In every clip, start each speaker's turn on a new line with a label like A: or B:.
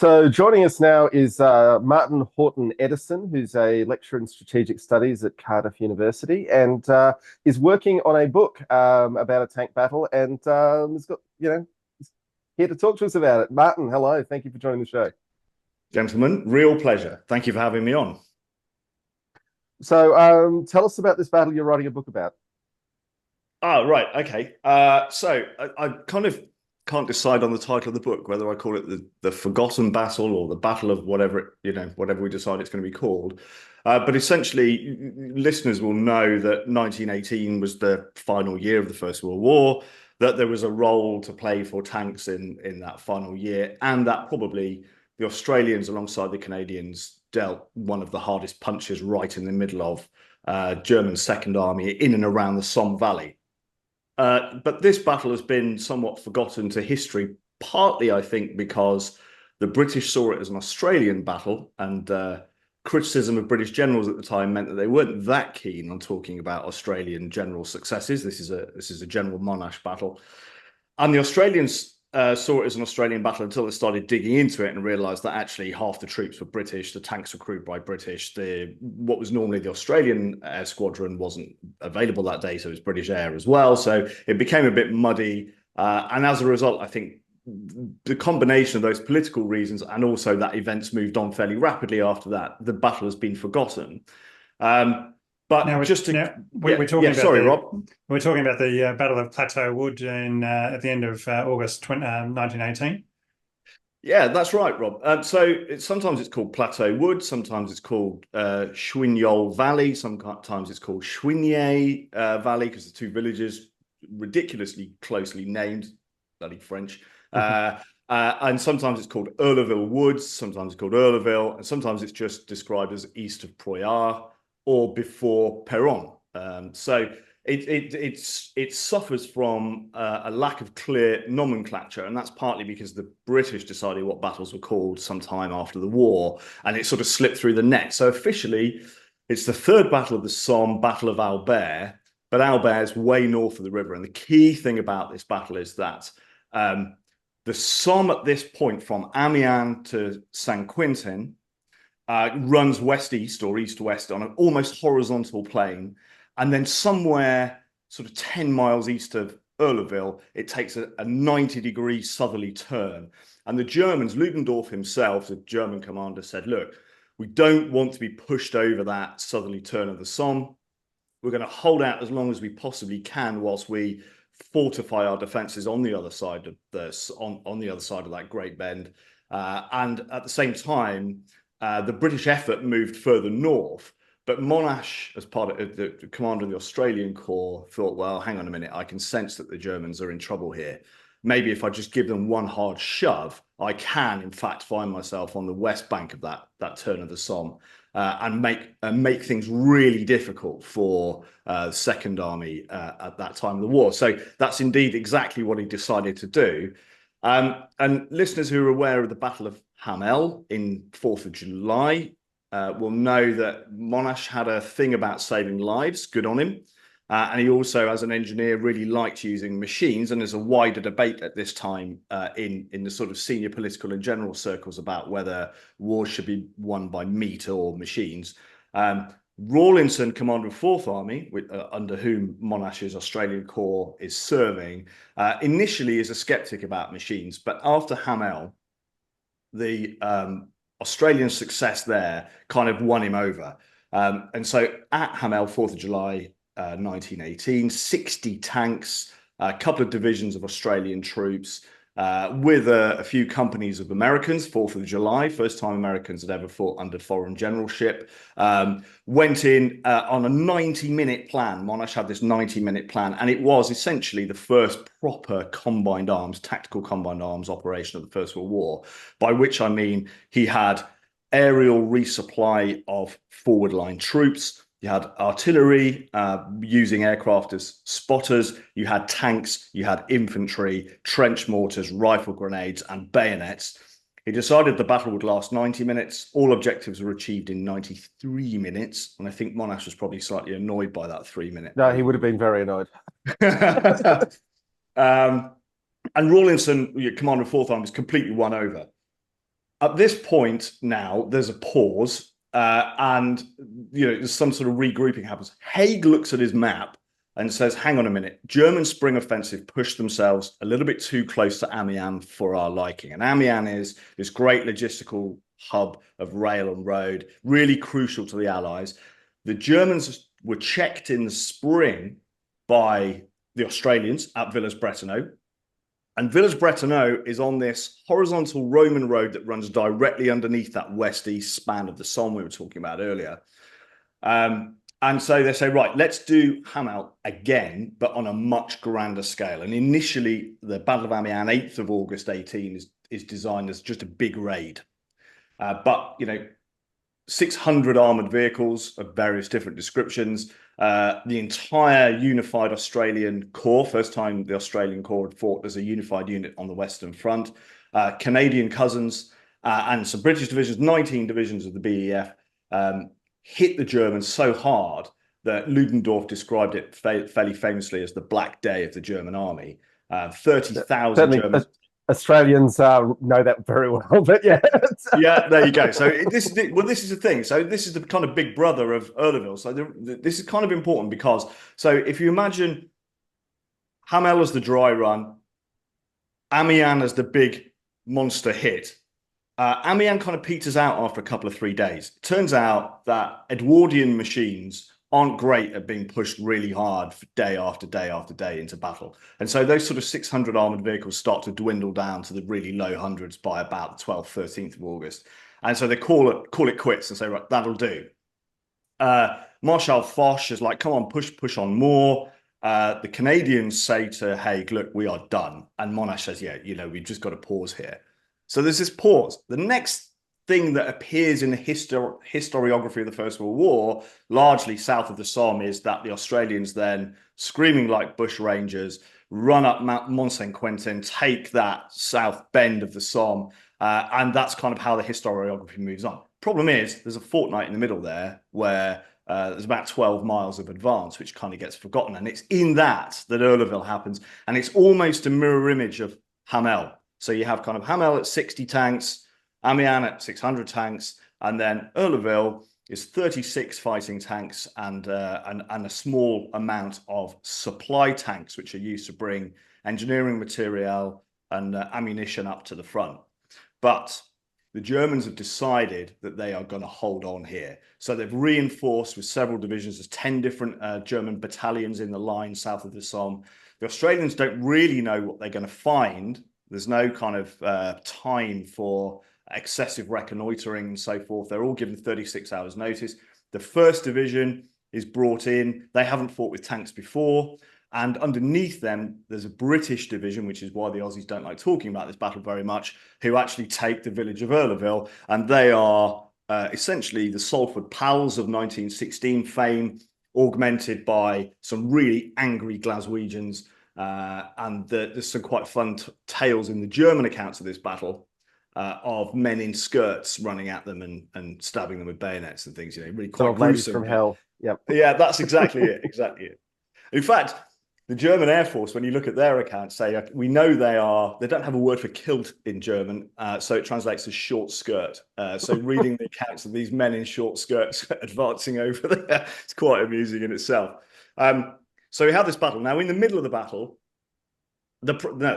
A: So joining us now is Martin Horton-Eddison, who's a lecturer in strategic studies at Cardiff University and is working on a book about a tank battle and has got, he's here to talk to us about it. Martin, hello. Thank you for joining the show.
B: Gentlemen, real pleasure. Thank you for having me on.
A: So tell us about this battle you're writing a book about.
B: Oh, right. Okay. So I kind of can't decide on the title of the book, whether I call it the Forgotten Battle or the Battle of whatever, whatever we decide it's going to be called. But essentially, listeners will know that 1918 was the final year of the First World War, that there was a role to play for tanks in that final year, and that probably the Australians, alongside the Canadians, dealt one of the hardest punches right in the middle of German Second Army in and around the Somme Valley. But this battle has been somewhat forgotten to history, partly, I think, because the British saw it as an Australian battle, and criticism of British generals at the time meant that they weren't that keen on talking about Australian general successes. This is a General Monash battle, and the Australians saw it as an Australian battle until they started digging into it and realised that actually half the troops were British, the tanks were crewed by British, what was normally the Australian air squadron wasn't available that day, so it was British Air as well. So it became a bit muddy, and as a result, I think the combination of those political reasons and also that events moved on fairly rapidly after that, the battle has been forgotten. But
C: now
B: just to,
C: we're talking about
B: Rob.
C: We're talking about the Battle of Plateau Woods at the end of August 1918.
B: Yeah, that's right, Rob. Sometimes it's called Plateau Woods, sometimes it's called Chouignol Valley, sometimes it's called Chouigné Valley, because the two villages ridiculously closely named, bloody French. And sometimes it's called Eurleville Woods, sometimes it's called Eurleville, and sometimes it's just described as east of Proyart or before Peronne. So it suffers from a lack of clear nomenclature, and that's partly because the British decided what battles were called sometime after the war, and it sort of slipped through the net. So officially, it's the third battle of the Somme, Battle of Albert, but Albert is way north of the river. And the key thing about this battle is that the Somme at this point, from Amiens to Saint-Quentin, runs west-east or east-west on an almost horizontal plane. And then somewhere sort of 10 miles east of Eurleville, it takes a 90-degree southerly turn. And the Germans, Ludendorff himself, the German commander, said, look, we don't want to be pushed over that southerly turn of the Somme. We're going to hold out as long as we possibly can whilst we fortify our defences on the other side of on the other side of that Great Bend. And at the same time, the British effort moved further north, but Monash, as part of the commander of the Australian Corps, thought, well, hang on a minute, I can sense that the Germans are in trouble here. Maybe if I just give them one hard shove, I can, in fact, find myself on the west bank of that turn of the Somme and make things really difficult for the Second Army at that time of the war. So that's indeed exactly what he decided to do. And listeners who are aware of the Battle of Hamel in 4th of July will know that Monash had a thing about saving lives. Good on him. And he also, as an engineer, really liked using machines. And there's a wider debate at this time in the sort of senior political and general circles about whether wars should be won by meat or machines. Rawlinson, commander of 4th Army, under whom Monash's Australian Corps is serving, initially is a skeptic about machines. But after Hamel, the Australian success there kind of won him over. And so at Hamel, 4th of July, 1918, 60 tanks, a couple of divisions of Australian troops, with a few companies of Americans, 4th of July, first time Americans had ever fought under foreign generalship, went in on a 90-minute plan. Monash had this 90-minute plan, and it was essentially the first proper combined arms, tactical combined arms operation of the First World War, by which I mean he had aerial resupply of forward line troops. You had artillery using aircraft as spotters. You had tanks, you had infantry, trench mortars, rifle grenades, and bayonets. He decided the battle would last 90 minutes. All objectives were achieved in 93 minutes. And I think Monash was probably slightly annoyed by that 3-minute.
A: No, he would have been very annoyed.
B: And Rawlinson, commander of 4th Army, was completely won over. At this point now, there's a pause, and there's some sort of regrouping happens. Haig looks at his map and says, hang on a minute, German spring offensive pushed themselves a little bit too close to Amiens for our liking. And Amiens is this great logistical hub of rail and road, really crucial to the Allies. The Germans were checked in the spring by the Australians at Villers-Bretonneux. And Villers-Bretonneux is on this horizontal Roman road that runs directly underneath that west-east span of the Somme we were talking about earlier. And so they say, right, let's do Hamel again, but on a much grander scale. And initially, the Battle of Amiens, 8th of August 18, is designed as just a big raid. But 600 armoured vehicles of various different descriptions, the entire unified Australian corps, first time the Australian corps had fought as a unified unit on the Western Front, Canadian cousins, and some British divisions, 19 divisions of the BEF, hit the Germans so hard that Ludendorff described it fairly famously as the Black Day of the German army. 30,000 Germans.
A: Australians know that very well, but yeah.
B: Yeah, there you go. So this is the thing. So this is the kind of big brother of Eurleville. So this is kind of important because, so if you imagine Hamel as the dry run, Amiens as the big monster hit, Amiens kind of peters out after a couple of 3 days. Turns out that Edwardian machines aren't great at being pushed really hard for day after day after day into battle. And so those sort of 600 armoured vehicles start to dwindle down to the really low hundreds by about the 12th, 13th of August. And so they call it quits and say, right, that'll do. Marshal Foch is like, come on, push on more. The Canadians say to Haig, look, we are done. And Monash says, yeah, we've just got to pause here. So there's this pause. The next thing that appears in the historiography of the First World War, largely south of the Somme, is that the Australians then, screaming like bush rangers, run up Mont Saint-Quentin, take that south bend of the Somme, and that's kind of how the historiography moves on. Problem is, there's a fortnight in the middle there where there's about 12 miles of advance, which kind of gets forgotten, and it's in that Eurleville happens, and it's almost a mirror image of Hamel. So you have kind of Hamel at 60 tanks, Amiens at 600 tanks, and then Eurleville is 36 fighting tanks and a small amount of supply tanks, which are used to bring engineering material and ammunition up to the front. But the Germans have decided that they are going to hold on here. So they've reinforced with several divisions. There's 10 different German battalions in the line south of the Somme. The Australians don't really know what they're going to find. There's no kind of time for excessive reconnoitering and so forth. They're all given 36 hours notice. The 1st Division is brought in. They haven't fought with tanks before. And underneath them, there's a British division, which is why the Aussies don't like talking about this battle very much, who actually take the village of Eurleville. And they are essentially the Salford Pals of 1916 fame, augmented by some really angry Glaswegians. And there's some quite fun tales in the German accounts of this battle of men in skirts running at them and stabbing them with bayonets and things. Really quite gruesome.
A: From hell. Yep.
B: Yeah, that's exactly it. Exactly it. In fact, the German Air Force, when you look at their accounts, say we know they don't have a word for kilt in German, so it translates as short skirt. So reading the accounts of these men in short skirts advancing over there, it's quite amusing in itself. So we have this battle. Now, in the middle of the battle,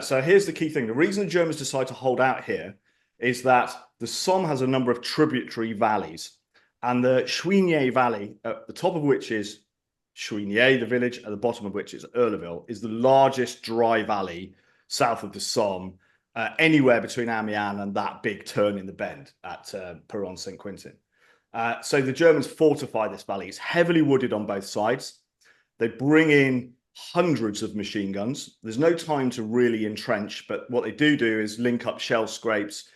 B: so here's the key thing. The reason the Germans decide to hold out here is that the Somme has a number of tributary valleys. And the Chouinier Valley, at the top of which is Chouinier, the village, at the bottom of which is Eurleville, is the largest dry valley south of the Somme, anywhere between Amiens and that big turn in the bend at Peronne-Saint-Quentin. So the Germans fortify this valley. It's heavily wooded on both sides. They bring in hundreds of machine guns. There's no time to really entrench, but what they do is link up shell scrapes,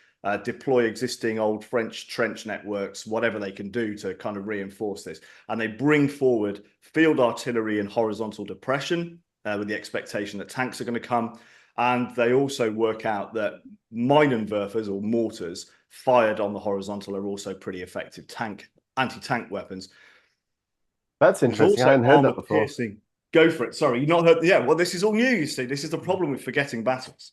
B: deploy existing old French trench networks, whatever they can do to kind of reinforce this. And they bring forward field artillery and horizontal depression with the expectation that tanks are going to come. And they also work out that Minenwerfers or mortars fired on the horizontal are also pretty effective anti-tank weapons.
A: That's interesting. I hadn't heard that before.
B: Go for it. Sorry, you've not heard. Yeah, well, this is all new, you see. This is the problem with forgetting battles.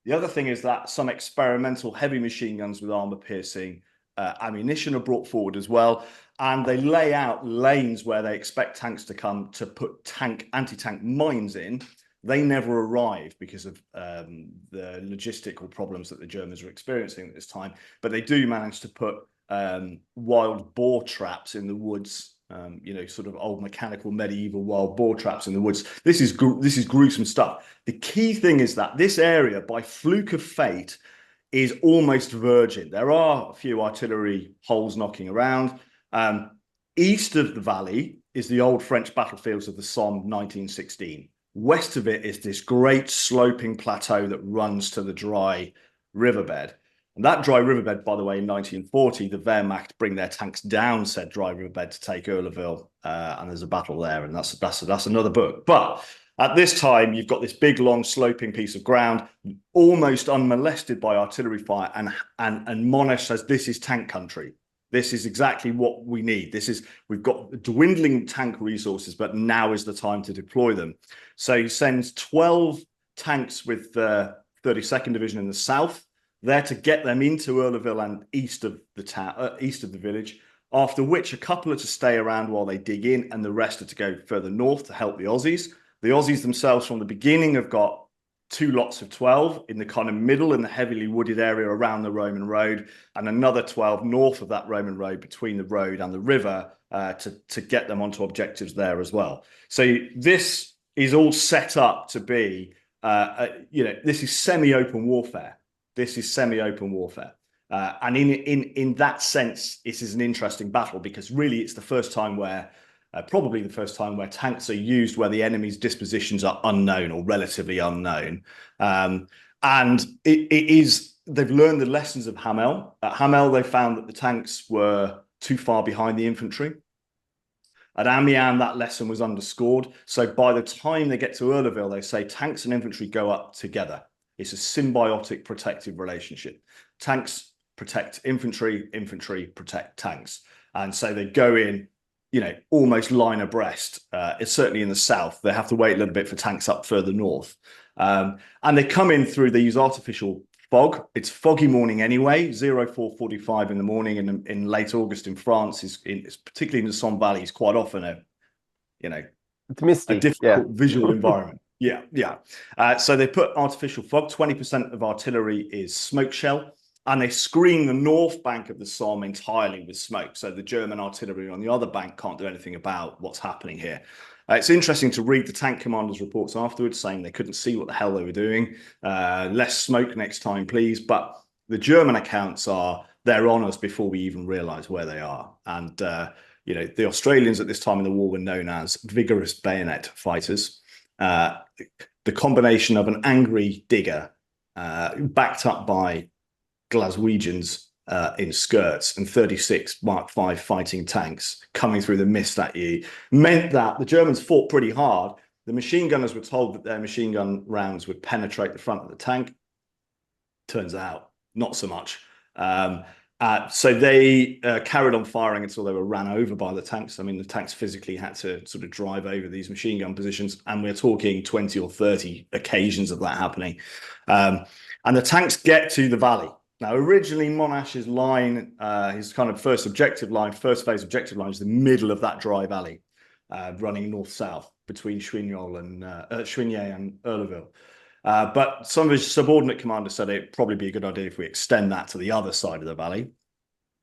B: The other thing is that some experimental heavy machine guns with armor-piercing ammunition are brought forward as well, and they lay out lanes where they expect tanks to come to put anti-tank mines in. They never arrive because of the logistical problems that the Germans are experiencing at this time, but they do manage to put wild boar traps in the woods. You know, sort of old mechanical medieval wild boar traps in the woods. This is gruesome stuff. The key thing is that this area, by fluke of fate, is almost virgin. There are a few artillery holes knocking around. East of the valley is the old French battlefields of the Somme 1916. West of it is this great sloping plateau that runs to the dry riverbed. And that dry riverbed, by the way, in 1940, the Wehrmacht bring their tanks down said dry riverbed to take Eurleville, and there's a battle there, and that's another book. But at this time, you've got this big, long, sloping piece of ground, almost unmolested by artillery fire, and Monash says this is tank country. This is exactly what we need. We've got dwindling tank resources, but now is the time to deploy them. So he sends 12 tanks with the 32nd Division in the south, there to get them into Eurleville and east of the town, east of the village, after which a couple are to stay around while they dig in, and the rest are to go further north to help the Aussies. The Aussies themselves from the beginning have got 2 lots of 12 in the kind of middle in the heavily wooded area around the Roman road, and another 12 north of that Roman road between the road and the river to get them onto objectives there as well. So this is all set up to be, you know, this is semi-open warfare. This is semi-open warfare. And in that sense, this is an interesting battle because really it's the first time where, probably the first time where tanks are used where the enemy's dispositions are unknown or relatively unknown. And they've learned the lessons of Hamel. At Hamel, they found that the tanks were too far behind the infantry. At Amiens, that lesson was underscored. So by the time they get to Eurleville, they say tanks and infantry go up together. It's a symbiotic protective relationship. Tanks protect infantry, infantry protect tanks. And so they go in, you know, almost line abreast. It's certainly in the south. They have to wait a little bit for tanks up further north. And they come in through, they use artificial fog. It's foggy morning anyway, 04:45 in the morning in late August in France, it's particularly in the Somme Valley, is quite often
A: it's misty.
B: A difficult visual environment. Yeah. So they put artificial fog. 20% of artillery is smoke shell, and they screen the north bank of the Somme entirely with smoke. So the German artillery on the other bank can't do anything about what's happening here. It's interesting to read the tank commander's reports afterwards saying they couldn't see what the hell they were doing. Less smoke next time, please. But the German accounts are they're on us before we even realize where they are. And, you know, the Australians at this time in the war were known as vigorous bayonet fighters. The combination of an angry digger backed up by Glaswegians in skirts and 36 Mark V fighting tanks coming through the mist at you meant that the Germans fought pretty hard. The machine gunners were told that their machine gun rounds would penetrate the front of the tank. Turns out, not so much. So they carried on firing until they were ran over by the tanks. I mean, the tanks physically had to sort of drive over these machine gun positions, and we're talking 20 or 30 occasions of that happening. And the tanks get to the valley. Now, originally, Monash's line, his kind of first phase objective line is the middle of that dry valley, running north-south between Schwigney and Eurleville. But some of his subordinate commanders said it'd probably be a good idea if we extend that to the other side of the valley.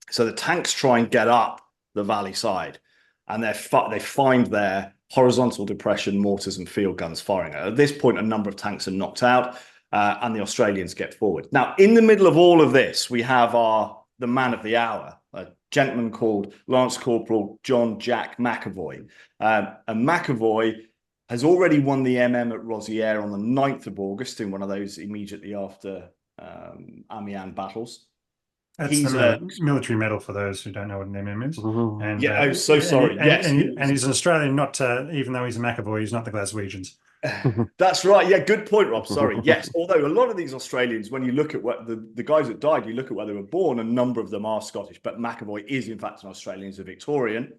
B: So the tanks try and get up the valley side, and they find their horizontal depression mortars and field guns firing. At this point, a number of tanks are knocked out, and the Australians get forward. Now, in the middle of all of this, we have the man of the hour, a gentleman called Lance Corporal John Jack McAvoy. And McAvoy has already won the MM at Rosières on the 9th of August in one of those immediately after Amiens battles.
C: That's the military medal for those who don't know what an MM is.
A: Mm-hmm.
C: And,
B: yeah, sorry.
C: And he's an Australian, not even though he's a McAvoy, he's not the Glaswegians.
B: That's right. Yeah, good point, Rob. Sorry. Yes, although a lot of these Australians, when you look at what the guys that died, you look at where they were born, a number of them are Scottish, but McAvoy is in fact an Australian, he's a Victorian,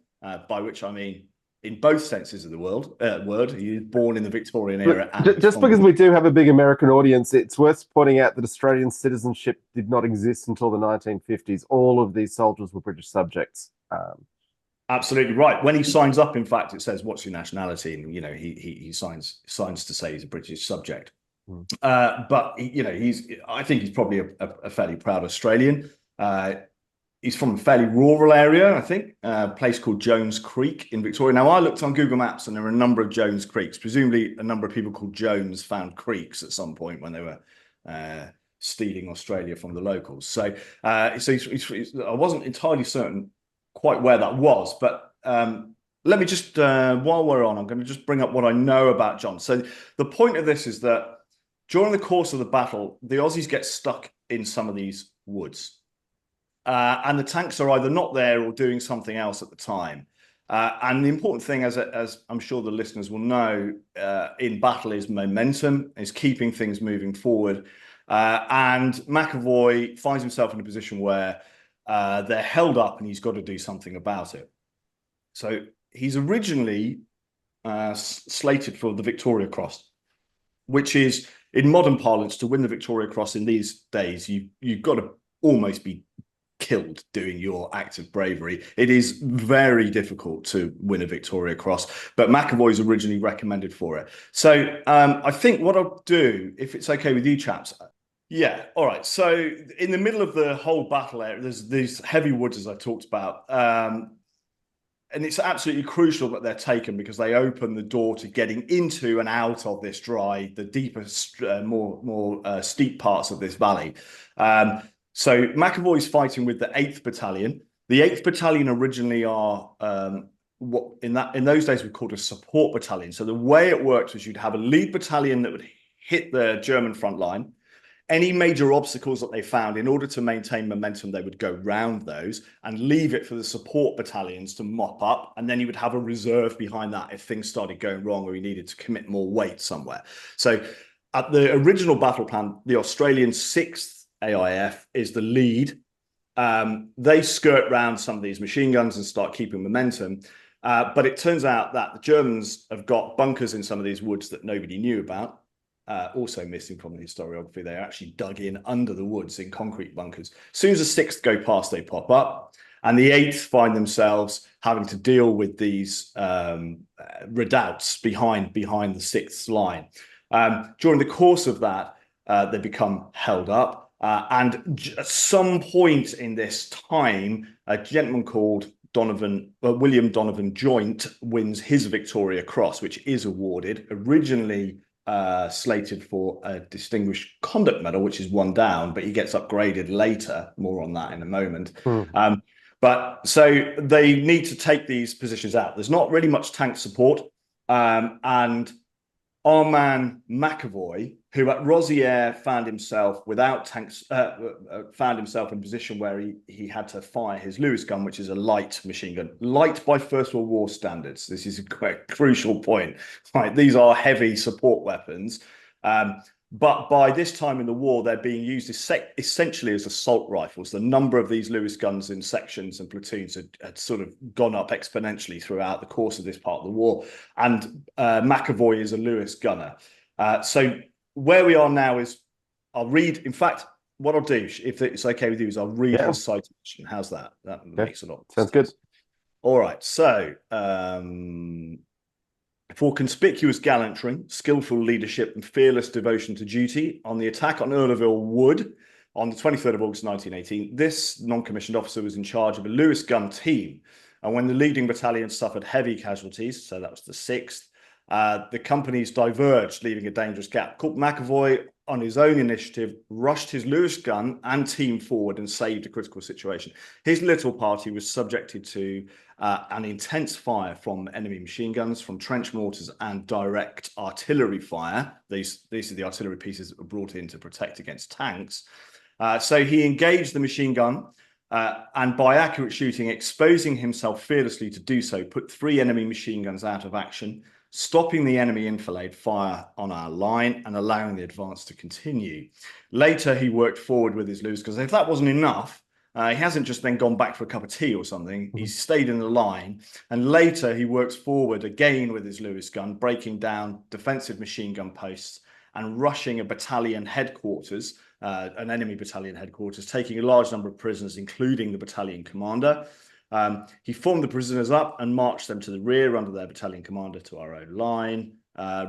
B: by which I mean in both senses of the word. He is born in the Victorian era.
A: Just because we do have a big American audience, it's worth pointing out that Australian citizenship did not exist until the 1950s. All of these soldiers were British subjects.
B: Absolutely right. When he signs up, in fact, it says, "What's your nationality?" And he signs to say he's a British subject. But I think he's probably a fairly proud Australian. He's from a fairly rural area, I think, a place called Jones Creek in Victoria. Now, I looked on Google Maps and there are a number of Jones Creeks. Presumably, a number of people called Jones found creeks at some point when they were stealing Australia from the locals. So I wasn't entirely certain quite where that was. But let me just, while we're on, I'm going to just bring up what I know about John. So the point of this is that during the course of the battle, the Aussies get stuck in some of these woods. And the tanks are either not there or doing something else at the time. And the important thing, as I'm sure the listeners will know, in battle is momentum, is keeping things moving forward. And McAvoy finds himself in a position where they're held up and he's got to do something about it. So he's originally slated for the Victoria Cross, which is, in modern parlance, to win the Victoria Cross in these days, you've got to almost be killed doing your act of bravery. It is very difficult to win a Victoria Cross, but McAvoy is originally recommended for it. So I think what I'll do, if it's okay with you chaps, yeah, all right. So in the middle of the whole battle area, there's these heavy woods, as I talked about, and it's absolutely crucial that they're taken because they open the door to getting into and out of this the deepest, more steep parts of this valley. So McAvoy's fighting with the 8th Battalion. The 8th Battalion originally are what in those days we called a support battalion. So the way it worked was you'd have a lead battalion that would hit the German front line. Any major obstacles that they found, in order to maintain momentum, they would go round those and leave it for the support battalions to mop up. And then you would have a reserve behind that if things started going wrong or you needed to commit more weight somewhere. So at the original battle plan, the Australian 6th AIF is the lead. They skirt round some of these machine guns and start keeping momentum. But it turns out that the Germans have got bunkers in some of these woods that nobody knew about. Also missing from the historiography, they're actually dug in under the woods in concrete bunkers. As soon as the 6th go past, they pop up. And the 8th find themselves having to deal with these redoubts behind the 6th line. During the course of that, they become held up. And at some point in this time, a gentleman called William Donovan Joint wins his Victoria Cross, which is awarded, originally slated for a Distinguished Conduct Medal, which is 1 down, but he gets upgraded later. More on that in a moment. But so they need to take these positions out. There's not really much tank support. And our man McAvoy, who at Rosières found himself without tanks, found himself in a position where he had to fire his Lewis gun, which is a light machine gun, light by First World War standards. This is a quite crucial point. Right, these are heavy support weapons, but by this time in the war, they're being used essentially as assault rifles. The number of these Lewis guns in sections and platoons had sort of gone up exponentially throughout the course of this part of the war. And McAvoy is a Lewis gunner. So where we are now is, I'll read, in fact, what I'll do, if it's okay with you, is I'll read the citation. How's that? That makes a lot of sense.
A: Sounds good.
B: All right. So, for conspicuous gallantry, skillful leadership, and fearless devotion to duty on the attack on Earleville Wood on the 23rd of August 1918, this non-commissioned officer was in charge of a Lewis gun team. And when the leading battalion suffered heavy casualties, so that was the 6th, the companies diverged, leaving a dangerous gap. Corporal McAvoy, on his own initiative, rushed his Lewis gun and team forward and saved a critical situation. His little party was subjected to an intense fire from enemy machine guns, from trench mortars and direct artillery fire. These are the artillery pieces that were brought in to protect against tanks. So he engaged the machine gun and by accurate shooting, exposing himself fearlessly to do so, put 3 enemy machine guns out of action, stopping the enemy enfilade fire on our line and allowing the advance to continue. Later, he worked forward with his Lewis, because if that wasn't enough, He hasn't just then gone back for a cup of tea or something. He's stayed in the line. And later he works forward again with his Lewis gun, breaking down defensive machine gun posts and rushing a battalion headquarters, an enemy battalion headquarters, taking a large number of prisoners, including the battalion commander. He formed the prisoners up and marched them to the rear under their battalion commander to our own line.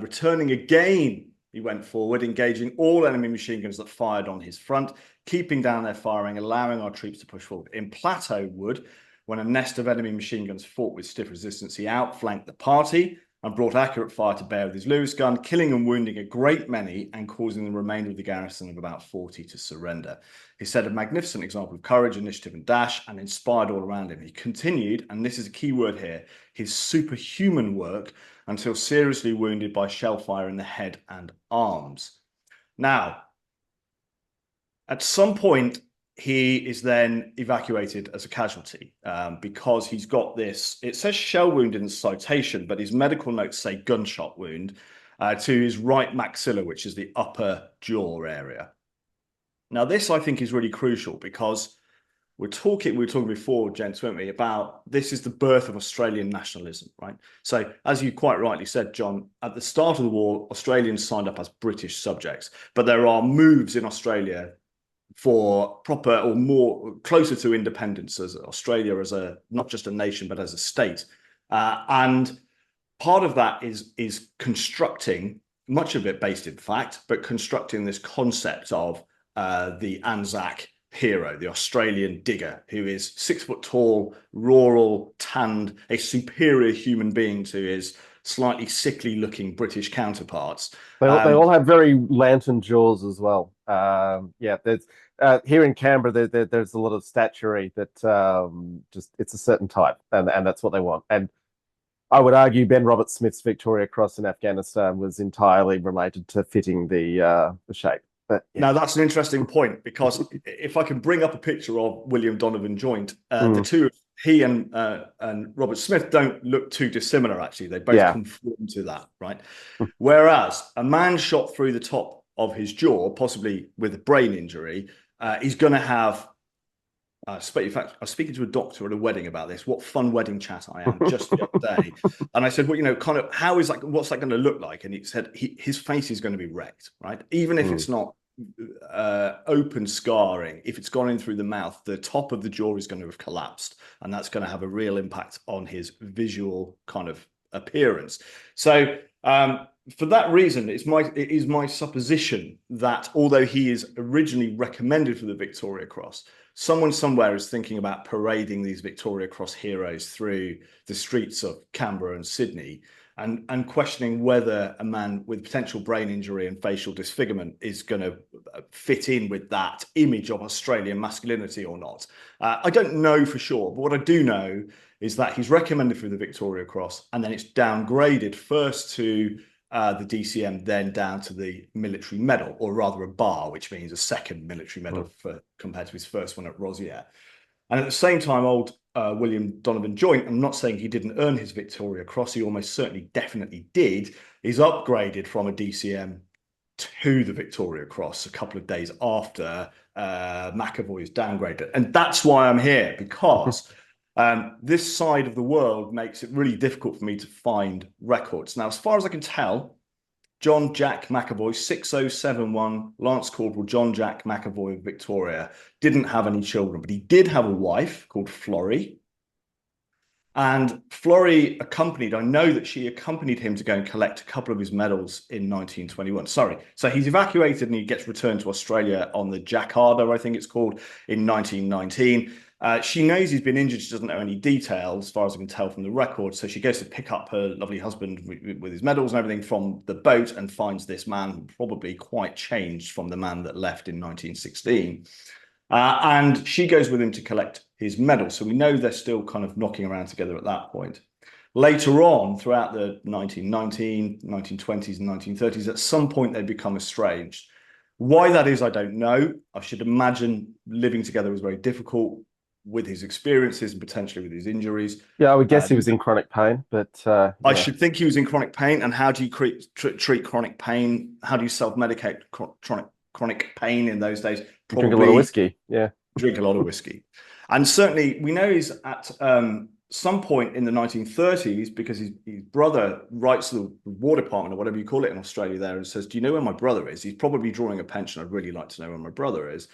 B: Returning again, he went forward, engaging all enemy machine guns that fired on his front, keeping down their firing, allowing our troops to push forward. In Plateau Wood, when a nest of enemy machine guns fought with stiff resistance, he outflanked the party and brought accurate fire to bear with his Lewis gun, killing and wounding a great many and causing the remainder of the garrison of about 40 to surrender. He set a magnificent example of courage, initiative, and dash, and inspired all around him. He continued, and this is a key word here, his superhuman work until seriously wounded by shell fire in the head and arms. Now, at some point, he is then evacuated as a casualty because he's got this, it says shell wound in the citation, but his medical notes say gunshot wound to his right maxilla, which is the upper jaw area. Now, this I think is really crucial because we were talking before, gents, weren't we, about this is the birth of Australian nationalism, right? So as you quite rightly said, John, at the start of the war, Australians signed up as British subjects, but there are moves in Australia for proper or more closer to independence as Australia as a not just a nation but as a state, and part of that is constructing, much of it based in fact, but constructing this concept of the Anzac hero, the Australian digger, who is 6 foot tall, rural, tanned, a superior human being to his slightly sickly looking British counterparts.
A: They all have very lantern jaws as well. Yeah, there's here in Canberra, there's a lot of statuary that just it's a certain type, and that's what they want. And I would argue Ben Roberts-Smith's Victoria Cross in Afghanistan was entirely related to fitting the shape. But, yeah.
B: Now, that's an interesting point, because if I can bring up a picture of William Donovan Joint, the two, he and Robert Smith don't look too dissimilar, actually. They both conform to that, right? Whereas a man shot through the top of his jaw, possibly with a brain injury, is going to have... in fact, I was speaking to a doctor at a wedding about this. What fun wedding chat I am, just the other day. And I said, well, you know, kind of, how is that, what's that going to look like? And he said his face is going to be wrecked, right? Even if it's not open scarring, if it's gone in through the mouth, the top of the jaw is going to have collapsed, and that's going to have a real impact on his visual kind of appearance. So for that reason, it is my supposition that although he is originally recommended for the Victoria Cross, someone somewhere is thinking about parading these Victoria Cross heroes through the streets of Canberra and Sydney, and questioning whether a man with potential brain injury and facial disfigurement is going to fit in with that image of Australian masculinity or not. I don't know for sure, but what I do know is that he's recommended for the Victoria Cross, and then it's downgraded first to the DCM, then down to the military medal, or rather a bar, which means a second military medal compared to his first one at Rosier. And at the same time, old William Donovan Joint, I'm not saying he didn't earn his Victoria Cross, he almost certainly definitely did, is upgraded from a DCM to the Victoria Cross a couple of days after McAvoy is downgraded. And that's why I'm here, because this side of the world makes it really difficult for me to find records. Now, as far as I can tell, John Jack McAvoy, 6071, Lance Corporal John Jack McAvoy of Victoria, didn't have any children, but he did have a wife called Florrie. And Florrie I know that she accompanied him to go and collect a couple of his medals in 1921. Sorry. So he's evacuated and he gets returned to Australia on the Jackardo, I think it's called, in 1919. She knows he's been injured. She doesn't know any details, as far as I can tell from the record. So she goes to pick up her lovely husband with his medals and everything from the boat, and finds this man probably quite changed from the man that left in 1916. And she goes with him to collect his medals. So we know they're still kind of knocking around together at that point. Later on, throughout the 1919, 1920s and 1930s, at some point they become estranged. Why that is, I don't know. I should imagine living together was very difficult with his experiences and potentially with his injuries.
A: Yeah, I would guess he was in chronic pain, but
B: I should think he was in chronic pain. And how do you treat chronic pain? How do you self-medicate chronic pain in those days?
A: Probably drink a lot of whiskey. Yeah.
B: drink a lot of whiskey. And certainly we know he's at some point in the 1930s, because his brother writes to the War Department or whatever you call it in Australia there and says, do you know where my brother is? He's probably drawing a pension. I'd really like to know where my brother is.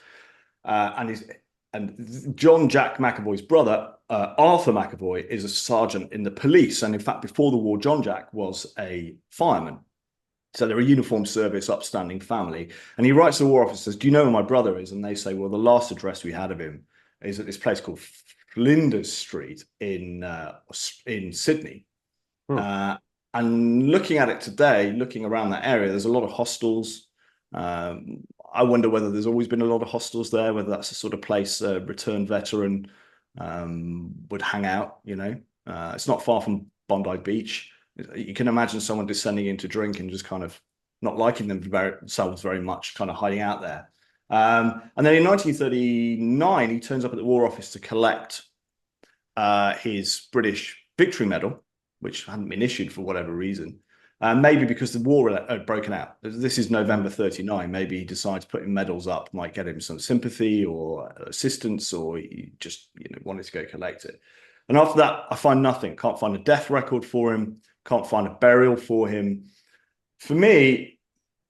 B: And John Jack McAvoy's brother, Arthur McAvoy, is a sergeant in the police. And in fact, before the war, John Jack was a fireman. So they're a uniformed service, upstanding family. And he writes to the War Office, says, do you know where my brother is? And they say, well, the last address we had of him is at this place called Flinders Street in Sydney. And looking at it today, looking around that area, there's a lot of hostels. I wonder whether there's always been a lot of hostels there, whether that's the sort of place a returned veteran would hang out, you know. It's not far from Bondi Beach. You can imagine someone descending into drink and just kind of not liking themselves very much, kind of hiding out there. And then in 1939, he turns up at the War Office to collect his British Victory Medal, which hadn't been issued for whatever reason. Maybe because the war had broken out. This is November 39. Maybe he decides putting medals up might get him some sympathy or assistance, or he just wanted to go collect it. And after that, I find nothing. Can't find a death record for him. Can't find a burial for him. For me,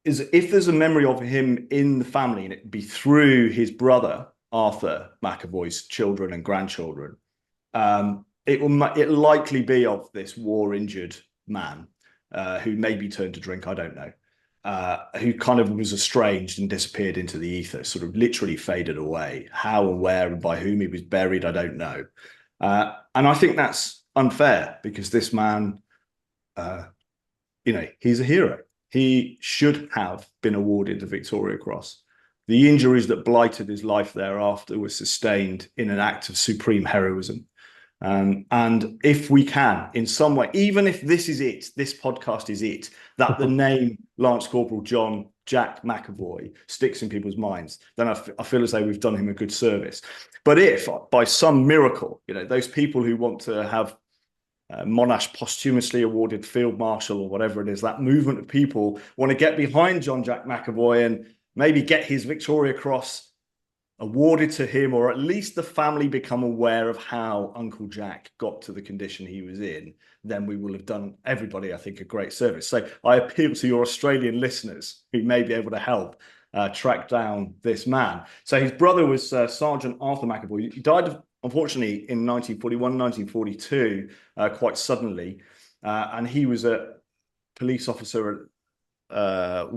B: is if there's a memory of him in the family, and it'd be through his brother Arthur McAvoy's children and grandchildren, it'll likely be of this war-injured man. Who maybe turned to drink, I don't know, who kind of was estranged and disappeared into the ether, sort of literally faded away. How and where and by whom he was buried, I don't know. And I think that's unfair, because this man, he's a hero. He should have been awarded the Victoria Cross. The injuries that blighted his life thereafter were sustained in an act of supreme heroism. And if we can, in some way, even if this is it, this podcast is it, that the name Lance Corporal John Jack McAvoy sticks in people's minds, then I feel as though we've done him a good service. But if by some miracle, those people who want to have Monash posthumously awarded Field Marshal or whatever it is, that movement of people want to get behind John Jack McAvoy and maybe get his Victoria Cross awarded to him, or at least the family become aware of how Uncle Jack got to the condition he was in, then we will have done everybody, I think, a great service. So I appeal to your Australian listeners who may be able to help track down this man. So his brother was Sergeant Arthur McAvoy. He died, unfortunately, in 1941, 1942, quite suddenly. And he was a police officer at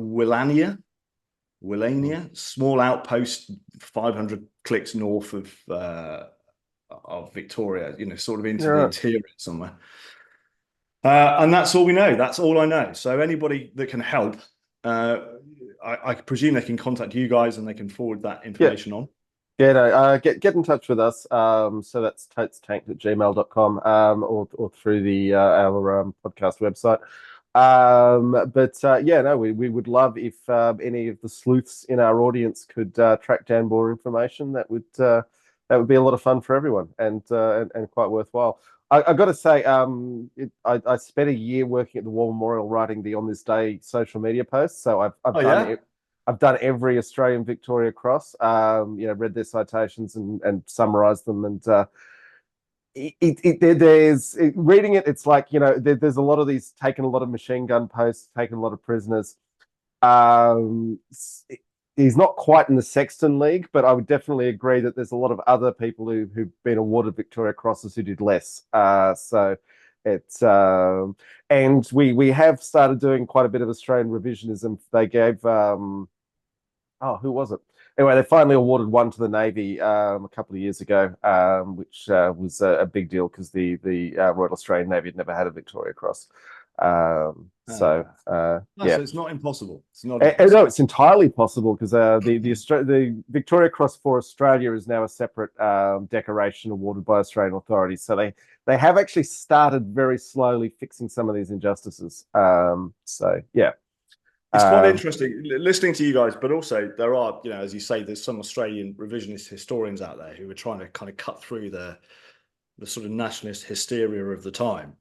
B: Willania, small outpost, 500 clicks north of Victoria, sort of into the interior somewhere. And that's all we know. That's all I know. So anybody that can help, I presume they can contact you guys and they can forward that information on.
A: Yeah, no, get in touch with us. So that's totestank@gmail.com, or through our podcast website. We would love if any of the sleuths in our audience could track down more information. That would be a lot of fun for everyone, and quite worthwhile. I got to say, I spent a year working at the War Memorial writing the On This Day social media posts. So I've done every Australian Victoria Cross. Read their citations and summarized them, and reading it, it's like, there's a lot of these, taken a lot of machine gun posts, taken a lot of prisoners. He's not quite in the Sexton League, but I would definitely agree that there's a lot of other people who've been awarded Victoria Crosses who did less. So it's and we have started doing quite a bit of Australian revisionism. They gave who was it? Anyway, they finally awarded one to the Navy a couple of years ago, which was a big deal because the Royal Australian Navy had never had a Victoria Cross. So
B: it's not impossible. It's not.
A: No, it's entirely possible, because the Victoria Cross for Australia is now a separate decoration awarded by Australian authorities. So they have actually started very slowly fixing some of these injustices.
B: It's quite interesting listening to you guys, but also there are, as you say, there's some Australian revisionist historians out there who are trying to kind of cut through the sort of nationalist hysteria of the time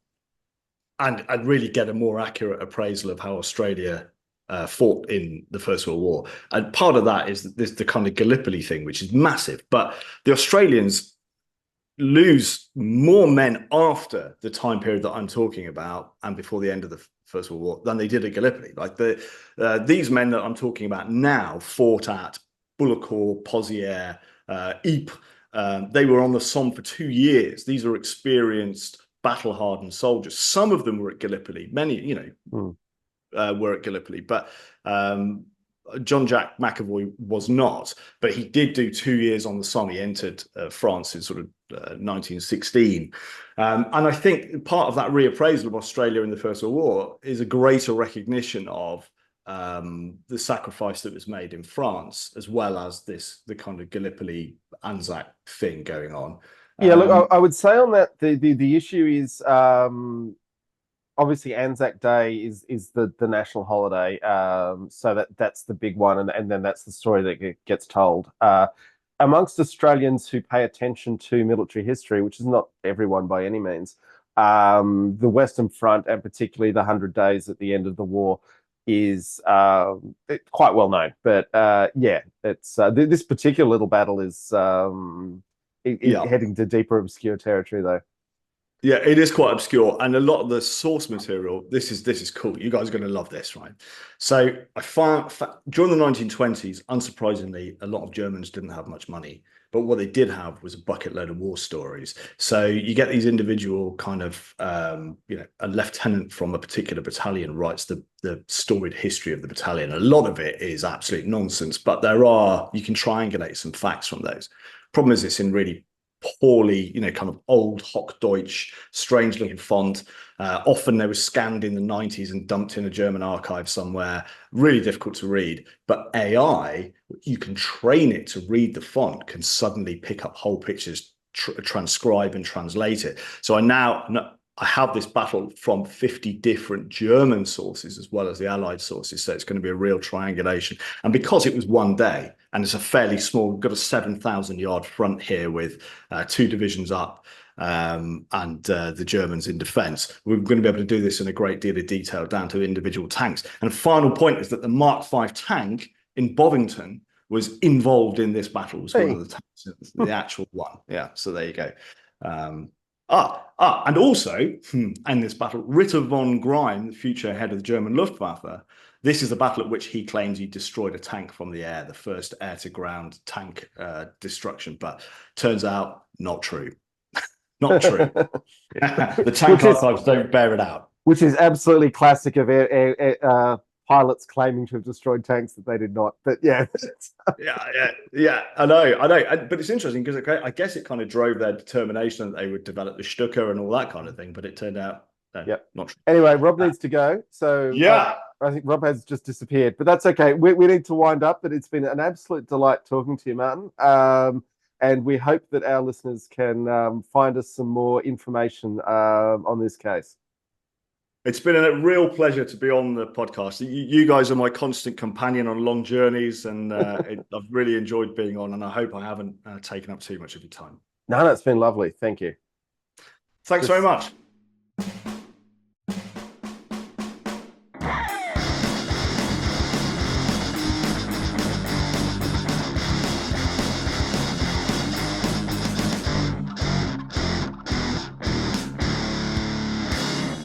B: and really get a more accurate appraisal of how Australia fought in the First World War. And part of that is the kind of Gallipoli thing, which is massive. But the Australians lose more men after the time period that I'm talking about and before the end of the First World War than they did at Gallipoli. Like these men that I'm talking about now fought at Bullecourt, Pozières, Ypres. They were on the Somme for 2 years. These are experienced, battle-hardened soldiers. Some of them were at Gallipoli. Many, were at Gallipoli, but John Jack McAvoy was not. But he did do 2 years on the Somme. He entered France in sort of 1916. And I think part of that reappraisal of Australia in the First World War is a greater recognition of the sacrifice that was made in France, as well as the kind of Gallipoli Anzac thing going on.
A: Yeah, look, I would say on that the issue is obviously Anzac Day is the national holiday, so that's the big one, and then that's the story that gets told. Amongst Australians who pay attention to military history, which is not everyone by any means, the Western Front, and particularly the 100 Days at the end of the war, is quite well known. But yeah, it's this particular little battle is heading to deeper obscure territory, though.
B: Yeah, it is quite obscure, and a lot of the source material. This is cool. You guys are going to love this, right? So I found during the 1920s, unsurprisingly, a lot of Germans didn't have much money, but what they did have was a bucket load of war stories. So you get these individual kind of, a lieutenant from a particular battalion writes the storied history of the battalion. A lot of it is absolute nonsense, but you can triangulate some facts from those. Problem is, it's in really poorly, kind of old Hochdeutsch, strange little font. Often they were scanned in the 90s and dumped in a German archive somewhere. Really difficult to read. But AI, you can train it to read the font, can suddenly pick up whole pictures, transcribe and translate it. So I have this battle from 50 different German sources as well as the Allied sources. So it's going to be a real triangulation. And because it was one day, and it's a fairly small, we've got a 7,000-yard front here with 2 divisions up and the Germans in defense, we're going to be able to do this in a great deal of detail down to individual tanks. And final point is that the Mark V tank in Bovington was involved in this battle. It was one of the tanks, the actual one. Yeah, so there you go. And also, in this battle, Ritter von Greim, the future head of the German Luftwaffe, this is the battle at which he claims he destroyed a tank from the air, the first air-to-ground tank destruction. But turns out, not true. Not true. The tank archives don't bear it out.
A: Which is absolutely classic of pilots claiming to have destroyed tanks that they did not. But yeah.
B: yeah. I know. But it's interesting because I guess it kind of drove their determination that they would develop the Stuka and all that kind of thing. But it turned out, not true.
A: Anyway, Rob needs to go. So
B: yeah.
A: I think Rob has just disappeared, but that's okay. We need to wind up, but it's been an absolute delight talking to you, Martin. And we hope that our listeners can find us some more information on this case.
B: It's been a real pleasure to be on the podcast. You guys are my constant companion on long journeys, and I've really enjoyed being on, and I hope I haven't taken up too much of your time.
A: No, it's been lovely. Thank you.
B: Thanks very much.